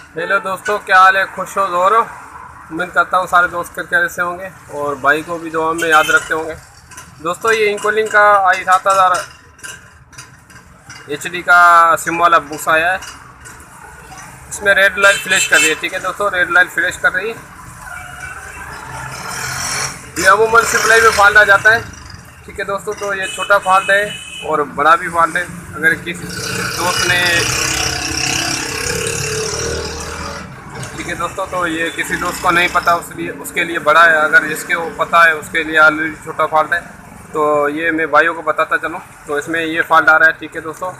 Hello दोस्तों, क्या हाल है? खुश हो जोर हो? उम्मीद करता हूँ सारे दोस्त के कैसे होंगे और भाई को भी दुआ में याद रखते होंगे। दोस्तों, ये इंकोलिंग का i7000 HD का सिम वाला बूस आया है। इसमें रेड लाइट फ्लैश कर रही है। ठीक है दोस्तों, रेड लाइट फ्लैश कर रही है। ये अमूमन सप्लाई में फॉल्ट आ जाता है। ठीक है दोस्तों, तो ये छोटा फॉल्ट है और बड़ा भी फॉल्ट है। अगर किसी दोस्त ने ठीक है दोस्तों, तो ये किसी दोस्त को नहीं पता उसके लिए बड़ा है। अगर जिसके वो पता है उसके लिए ऑलरेडी छोटा फॉल्ट है। तो ये मैं भाइयों को बताता चलूँ। तो इसमें ये फॉल्ट आ रहा है। ठीक है दोस्तों,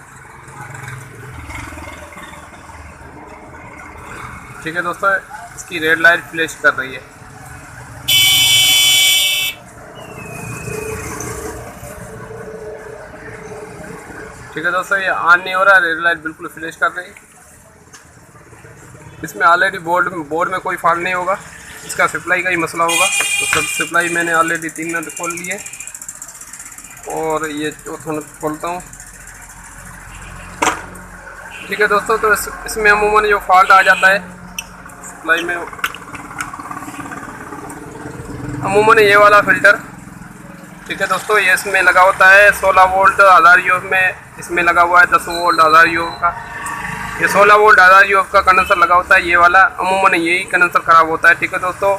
ठीक है दोस्तों, इसकी रेड लाइट फ्लैश कर रही है। ठीक है दोस्तों, ये ऑन नहीं हो रहा, रेड लाइट बिल्कुल फ्लैश कर रही है। इसमें ऑलरेडी बोर्ड में कोई फॉल्ट नहीं होगा, इसका सप्लाई का ही मसला होगा। तो सब सप्लाई मैंने ऑलरेडी 3 नट खोल लिए और ये चौथा नट खोलता हूँ। ठीक है दोस्तों, तो इसमें अमूमन जो फॉल्ट आ जाता है सप्लाई में, अमूमन ये वाला फ़िल्टर। ठीक है दोस्तों, ये इसमें लगा होता है 16 वोल्ट 1000 U में। इसमें लगा हुआ है 10 वोल्ट 1000 U का। ये 16 वोल्ट 1000 U का कंडेंसर लगा होता है। ये वाला अमूमन यही कंडेंसर ख़राब होता है। ठीक है दोस्तों,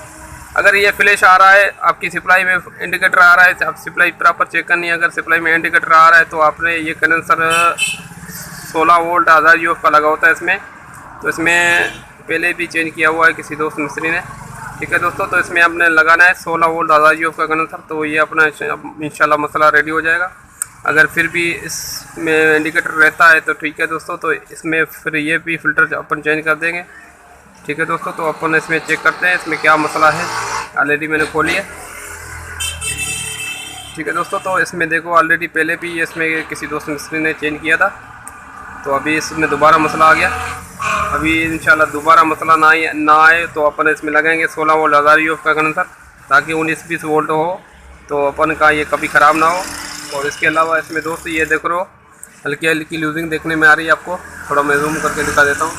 अगर ये फ्लैश आ रहा है, आपकी सप्लाई में इंडिकेटर आ रहा है, आप सप्लाई प्रॉपर चेक करनी है। अगर सप्लाई में इंडिकेटर आ रहा है तो आपने ये कंडेंसर 16 वोल्ट 1000 U का लगा होता है इसमें। तो इसमें पहले भी चेंज किया हुआ है किसी दोस्त मिस्त्री ने। ठीक है दोस्तों, तो इसमें आपने लगाना है 16 वोल्ट 1000 U का कंडेंसर। तो ये अपना इंशाल्लाह मसला रेडी हो जाएगा। अगर फिर भी इसमें इंडिकेटर रहता है तो ठीक है दोस्तों, तो इसमें फिर ये भी फ़िल्टर अपन चेंज कर देंगे। ठीक है दोस्तों, तो अपन इसमें चेक करते हैं इसमें क्या मसला है। ऑलरेडी मैंने खोली है। ठीक है दोस्तों, तो इसमें देखो ऑलरेडी पहले भी इसमें किसी दोस्त मिस्त्री ने चेंज किया था। तो अभी इसमें दोबारा मसला आ गया। अभी इंशाल्लाह दोबारा मसला ना आए तो अपन इसमें लगाएंगे 16 वोल्ट 1000 U का कंडेंसर, ताकि 19-20 वोल्ट हो तो अपन का ये कभी ख़राब ना हो। और इसके अलावा इसमें दोस्त ये देख रहे हो, हल्की हल्की लूजिंग देखने में आ रही है आपको। थोड़ा मैं जूम करके दिखा देता हूँ।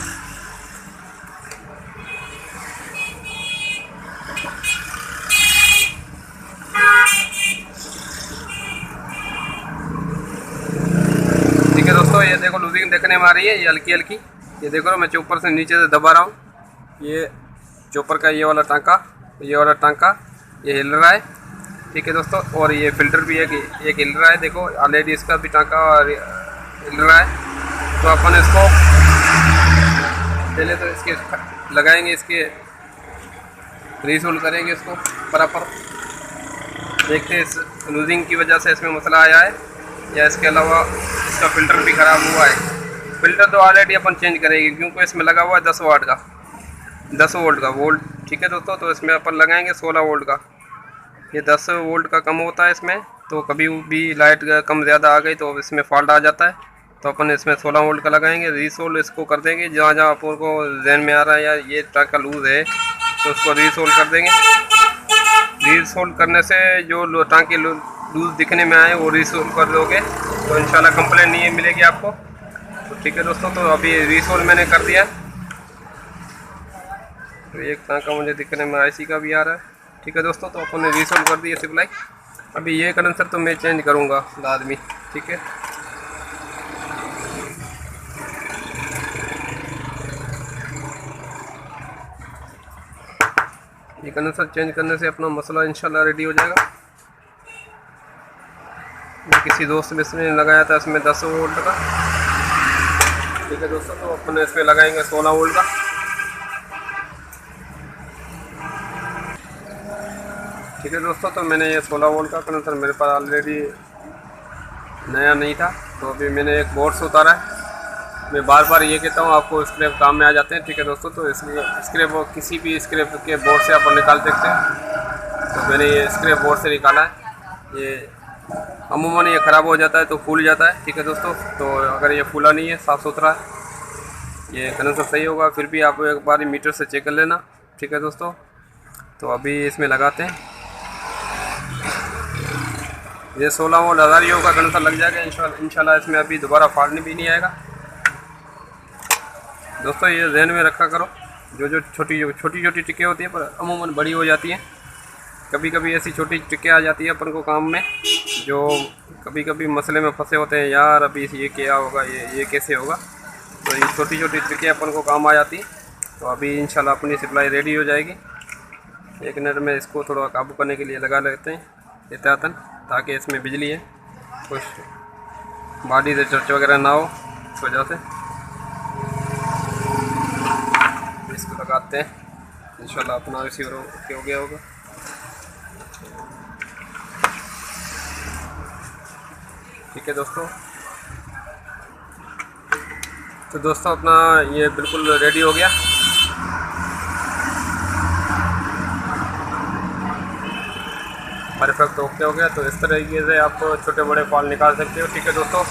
ठीक है दोस्तों, ये देखो लूजिंग देखने में आ रही है, ये हल्की हल्की। ये देखो मैं चॉपर से नीचे से दबा रहा हूँ। ये चॉपर का ये वाला टांका ये हिल रहा है। ठीक है दोस्तों, और ये फ़िल्टर भी एक हिल रहा है। देखो ऑलरेडी इसका भी टांका हिल रहा है। तो अपन इसको पहले तो इसके लगाएंगे, इसके रीसोल करेंगे इसको बराबर। देखते हैं इस लूजिंग की वजह से इसमें मसला आया है या इसके अलावा इसका फ़िल्टर भी ख़राब हुआ है। फ़िल्टर तो ऑलरेडी अपन चेंज करेंगे क्योंकि इसमें लगा हुआ है 10 वोल्ट का वोल्ट। ठीक है दोस्तों, तो इसमें अपन लगाएंगे 16 वोल्ट का। ये 10 वोल्ट का कम होता है इसमें, तो कभी भी लाइट कम ज़्यादा आ गई तो इसमें फॉल्ट आ जाता है। तो अपन इसमें 16 वोल्ट का लगाएंगे। रीसोल इसको कर देंगे जहाँ जहाँ अपन को जहन में आ रहा है यार ये टांका लूज़ है, तो उसको रीसोल कर देंगे। रीसोल करने से जो टांके लूज़ दिखने में आए वो रीसोल कर दोगे तो इंशाल्लाह कंप्लेंट नहीं मिलेगी आपको। तो ठीक है दोस्तों, तो अभी रीसोल मैंने कर दिया। तो एक टांका मुझे दिखने में IC का भी आ रहा है। ठीक है दोस्तों, तो अपन ने रीसोल कर दिया सप्लाई। अभी ये कंडेंसर तो मैं चेंज करूँगा लाजमी। ठीक है, ये कंडेंसर चेंज करने से अपना मसला इंशाल्लाह रेडी हो जाएगा। मैं किसी दोस्त मिस्त्री ने लगाया था इसमें 10 वोल्ट का। ठीक है दोस्तों, तो अपन इसमें लगाएंगे 16 वोल्ट का। ठीक है दोस्तों, तो मैंने ये 16 वोल्ट का कंडेंसर मेरे पास ऑलरेडी नया नहीं था, तो अभी मैंने एक बोर्ड से उतारा है। मैं बार बार ये कहता हूँ आपको स्क्रैप काम में आ जाते हैं। ठीक है दोस्तों, तो इसलिए स्क्रैप किसी भी स्क्रैप के बोर्ड से आप निकाल सकते हैं। तो मैंने ये स्क्रैप बोर्ड से निकाला है। ये अमूमन ये ख़राब हो जाता है तो फूल जाता है। ठीक है दोस्तों, तो अगर ये फूला नहीं है, साफ़ सुथरा है, ये कंडेंसर सही होगा। फिर भी आप एक बार मीटर से चेक कर लेना। ठीक है दोस्तों, तो अभी इसमें लगाते हैं। ये 16 वोल्ट 1000 U का कंडेंसर लग जाएगा इंशाल्लाह। इसमें अभी दोबारा फॉल्ट भी नहीं आएगा। दोस्तों ये ध्यान में रखा करो। जो छोटी छोटी टिक्के होती है पर अमूमन बड़ी हो जाती हैं। कभी कभी ऐसी छोटी टिक्के आ जाती है अपन को काम में, जो कभी कभी मसले में फंसे होते हैं, यार अभी ये क्या होगा, ये कैसे होगा। तो ये छोटी छोटी टिक्के अपन को काम आ जाती है। तो अभी इंशाल्लाह अपनी सप्लाई रेडी हो जाएगी। एक मिनट में इसको थोड़ा काबू करने के लिए लगा लेते हैं एहतियातन, ताकि इसमें बिजली है कुछ बॉडी से चर्च वगैरह ना हो, इस वजह से इसको लगाते हैं। इंशाल्लाह अपना रिसीवर ओके हो गया होगा। ठीक है दोस्तों, तो दोस्तों अपना ये बिल्कुल रेडी हो गया। परफेक्ट ओके हो गया। तो इस तरीके से आप छोटे बड़े फॉल्ट निकाल सकते हो। ठीक है दोस्तों,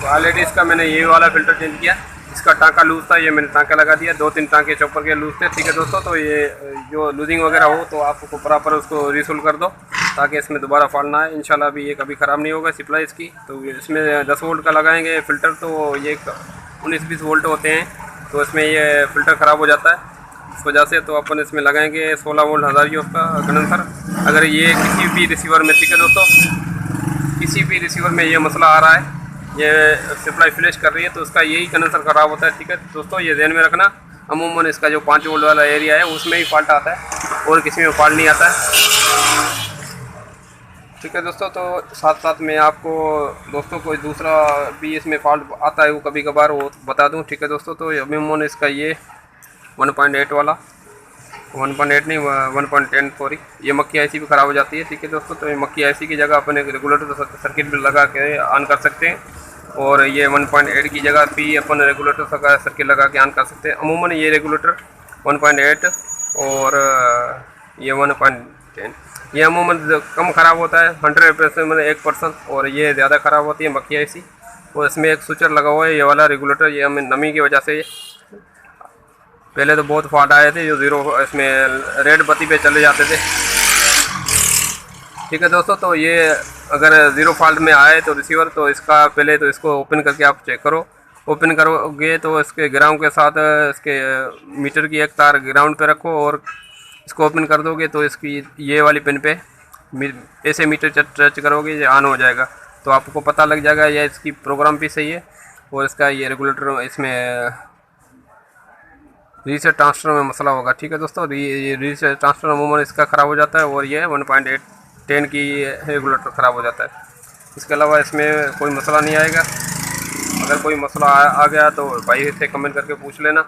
तो ऑलरेडी इसका मैंने ये वाला फ़िल्टर चेंज किया। इसका टाँका लूज़ था, ये मैंने टाँका लगा दिया। 2-3 टाँके चॉपर के लूज़ थे। ठीक है दोस्तों, तो ये जो लूजिंग वगैरह हो तो आपको प्रॉपर उसको रीसोल्व कर दो, ताकि इसमें दोबारा फॉल्ट ना आए। इंशाल्लाह अभी ये कभी ख़राब नहीं होगा सप्लाई इसकी। तो इसमें 10 वोल्ट का लगाएंगे फ़िल्टर, तो ये 19-20 वोल्ट होते हैं, तो इसमें ये फ़िल्टर ख़राब हो जाता है इस वजह से। तो अपन इसमें लगाएंगे 16 वोल्ट हज़ारियों का कंडेंसर। अगर ये किसी भी रिसीवर में, ठीक है दोस्तों, किसी भी रिसीवर में ये मसला आ रहा है, ये सप्लाई फ्लैश कर रही है, तो उसका यही कंडेंसर ख़राब होता है। ठीक है दोस्तों, ये ध्यान में रखना। अमूमन इसका जो 5 वोल्ट वाला एरिया है उसमें ही फॉल्ट आता है और किसी में फॉल्ट नहीं आता है। ठीक है दोस्तों, तो साथ साथ में आपको दोस्तों कोई दूसरा भी इसमें फॉल्ट आता है वो कभी कभार वो बता दूं। ठीक है दोस्तों, तो अमूमन इसका ये 1.8 वाला, 1.8 नहीं 1.10 सॉरी, ये मक्खी आईसी भी ख़राब हो जाती है। ठीक है दोस्तों, तो ये मक्खी आईसी की जगह अपन एक रेगुलेटर सर्किट भी लगा के ऑन कर सकते हैं, और ये 1.8 की जगह भी अपन रेगुलेटर सर्किट लगा के ऑन कर सकते हैं। अमूमन ये रेगुलेटर 1.8 और ये 1.10 ये अमूमन कम ख़राब होता है 100% में 1%, और ये ज़्यादा ख़राब होती है मक्खी आईसी। और इसमें एक स्विचर लगा हुआ है ये वाला रेगुलेटर, ये हमें नमी की वजह से पहले तो बहुत फॉल्ट आए थे, जो ज़ीरो इसमें रेड बत्ती पे चले जाते थे। ठीक है दोस्तों, तो ये अगर ज़ीरो फॉल्ट में आए तो रिसीवर, तो इसका पहले तो इसको ओपन करके आप चेक करो। ओपन करोगे तो इसके ग्राउंड के साथ इसके मीटर की एक तार ग्राउंड पे रखो, और इसको ओपन कर दोगे तो इसकी ये वाली पिन पे ऐसे मीटर टच करोगे, ये ऑन हो जाएगा। तो आपको पता लग जाएगा ये इसकी प्रोग्राम भी सही है, और इसका ये रेगुलेटर इसमें रीसेट ट्रांसफर में मसला होगा। ठीक है दोस्तों, ये रीसेट ट्रांसफर अमूमन इसका ख़राब हो जाता है, और ये 1.8-10 की रेगुलेटर ख़राब हो जाता है। इसके अलावा इसमें कोई मसला नहीं आएगा। अगर कोई मसला आ गया तो भाई से कमेंट करके पूछ लेना।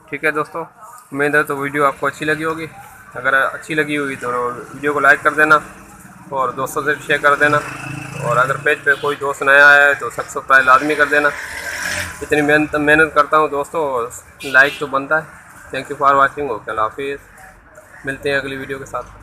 ठीक है दोस्तों, उम्मीद है तो वीडियो आपको अच्छी लगी होगी। अगर अच्छी लगी हुई तो वीडियो को लाइक कर देना और दोस्तों से शेयर कर देना, और अगर पेज पे कोई दोस्त नया है तो सब्सक्राइब लाजमी कर देना। इतनी मेहनत करता हूँ दोस्तों, लाइक तो बनता है। Thank you for watching. Okay, अल्लाह हाफिज़। मिलते हैं अगली वीडियो के साथ।